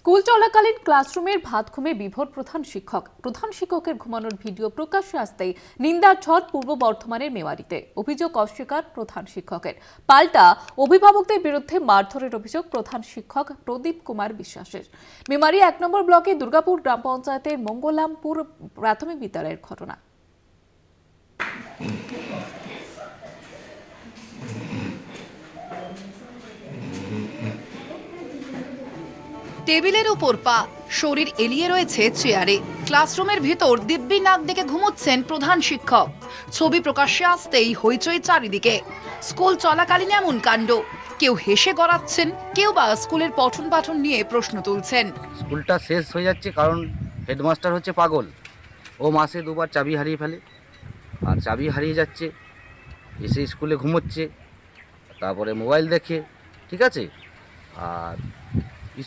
School চলাকালীন ক্লাসরুমের ভাত ঘুমে বিভোর প্রধান শিক্ষকের ঘুমানোর ভিডিও প্রকাশ্যে আসতেই নিন্দার ঝড় পূর্ব বর্ধমানের মেমারিতে। অভিযোগ অস্বীকার প্রধান শিক্ষকের, পাল্টা অভিভাবকদের বিরুদ্ধে মারধরের অভিযোগ প্রধান শিক্ষক প্রদীপ কুমার বিশ্বাসের। মেমারি ১ নম্বর ব্লকে দুর্গাপুর গ্রাম পঞ্চায়েতের মঙ্গলামপুর প্রাথমিক বিদ্যালয়ের ঘটনা। টেবিলের উপর পা, শরীর এলিয়ে রয়েছে চেয়ারে। ক্লাসরুমের ভিতর দিব্যি নাক ডেকে ঘুমোচ্ছেন প্রধান শিক্ষক। ছবি প্রকাশ্যে আসতেই হইচই চারিদিকে। স্কুল চলাকালীন এমন কাণ্ড, কেউ হেসে গড়াচ্ছেন, কেউ বা স্কুলের পঠন পাঠন নিয়ে প্রশ্ন তুলছেন। স্কুলটা শেষ হয়ে যাচ্ছে কারণ হেডমাস্টার হচ্ছে পাগল। ও মাসে দুবার চাবি হারিয়ে ফেলে, আর চাবি হারিয়ে যাচ্ছে, এসে স্কুলে ঘুমোচ্ছে, তারপরে মোবাইল দেখে, ঠিক আছে। আর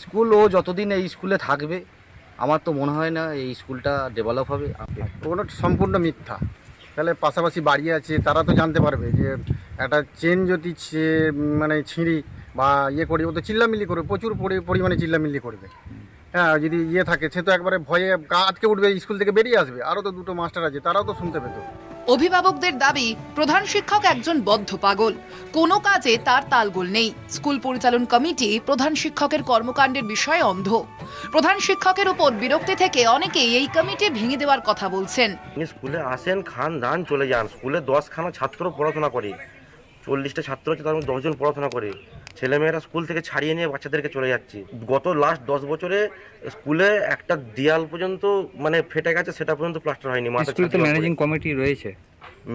স্কুল ও যতদিন এই স্কুলে থাকবে আমার তো মনে হয় না এই স্কুলটা ডেভেলপ হবে। ওটা সম্পূর্ণ মিথ্যা। তাহলে পাশাপাশি বাড়ি আছে, তারা তো জানতে পারবে যে একটা চেন যদি মানে ছিঁড়ি বা ইয়ে করি, ও তো চিল্লামিল্লি করবে, প্রচুর পরিমাণে চিল্লামিল্লি করবে। হ্যাঁ, যদি ইয়ে থাকে সে তো একবারে ভয়ে গা আটকে উঠবে, স্কুল থেকে বেরিয়ে আসবে। আরও তো দুটো মাস্টার আছে, তারাও তো শুনতে পেত। অভিভাবকদের দাবি, প্রধান শিক্ষক একজন বদ্ধ পাগল, কোনো কাজে তার তালগোল নেই। স্কুল পরিচালন কমিটি প্রধান শিক্ষকের কর্মকাণ্ডের বিষয়ে অন্ধ। প্রধান শিক্ষকের উপর বিরক্তি থেকে অনেকেই এই কমিটি ভেঙে দেওয়ার কথা বলছেন। স্কুলে আসেন, খান, দান, চলে যান। স্কুলে 10খানা ছাত্র পড়াশোনা করে, 40টা ছাত্র আছে, তার মধ্যে 10 জন পড়াশোনা করে। ছেলেমেয়েরা স্কুল থেকে ছাড়িয়ে নিয়ে বাচ্চাদেরকে চলে যাচ্ছে। গত লাস্ট 10 বছরে স্কুলে একটা দেয়াল পর্যন্ত মানে ফেটে গেছে, সেটা পর্যন্ত প্লাস্টার হয়নি। স্কুলে তো ম্যানেজিং কমিটি রয়েছে।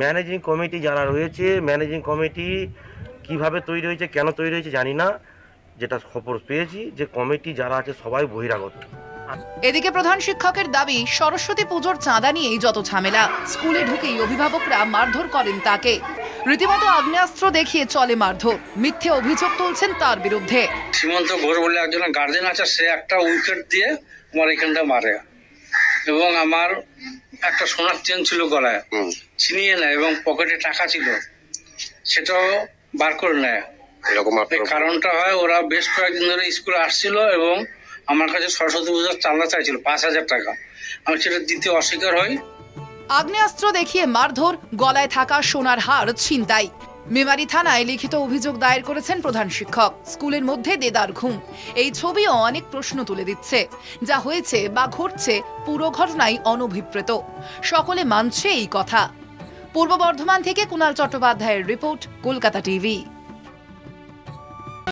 ম্যানেজিং কমিটি যারা রয়েছে, ম্যানেজিং কমিটি কিভাবে তৈরি হয়েছে, কেন তৈরি হয়েছে জানি না। যেটা খবর পেয়েছি যে কমিটি যারা আছে সবাই বহিরাগত। এদিকে প্রধান শিক্ষকের দাবি, সরস্বতী পুজোর চাঁদা নিয়েই যত ঝামেলা। স্কুলে ঢুকেই অভিভাবকরা মারধর করেন তাকে। রীতিমতো আগ্নেয়াস্ত্র দেখিয়ে চলে মারধর। মিথ্যে অভিযোগ তুলছেন তার বিরুদ্ধে। সীমন্ত ঘোষ বলে একজন গার্জেন আছে, সে একটা উইকেট দিয়ে আমার এখানটা মারে এবং আমার একটা সোনার চেন ছিল গলায়, ছিনিয়ে নেয় এবং পকেটে টাকা ছিল সেটাও বার করে নেয়। এই কারণটা হয়, ওরা বেশ কয়েকদিন ধরে স্কুলে আসছিল এবং আমার কাছে সরস্বতী পূজার চাঁদা চাইছিল 5,000 টাকা। আমি সেটা দিতে অস্বীকার হই। আগ্নেয়াস্ত্র দেখিয়ে মারধর, গলায় থাকা সোনার হার ছিনতাই। মেমারি থানায় লিখিত অভিযোগ দায়ের করেছেন প্রধান শিক্ষক। স্কুলের মধ্যে দেদার ঘুম, এই ছবিও অনেক প্রশ্ন তুলে দিচ্ছে। যা হয়েছে বা ঘটছে পুরো ঘটনাই অনভিপ্রেত, সকলে মানছে এই কথা। পূর্ব বর্ধমান থেকে কুণাল চট্টোপাধ্যায়ের রিপোর্ট, কলকাতা টিভি।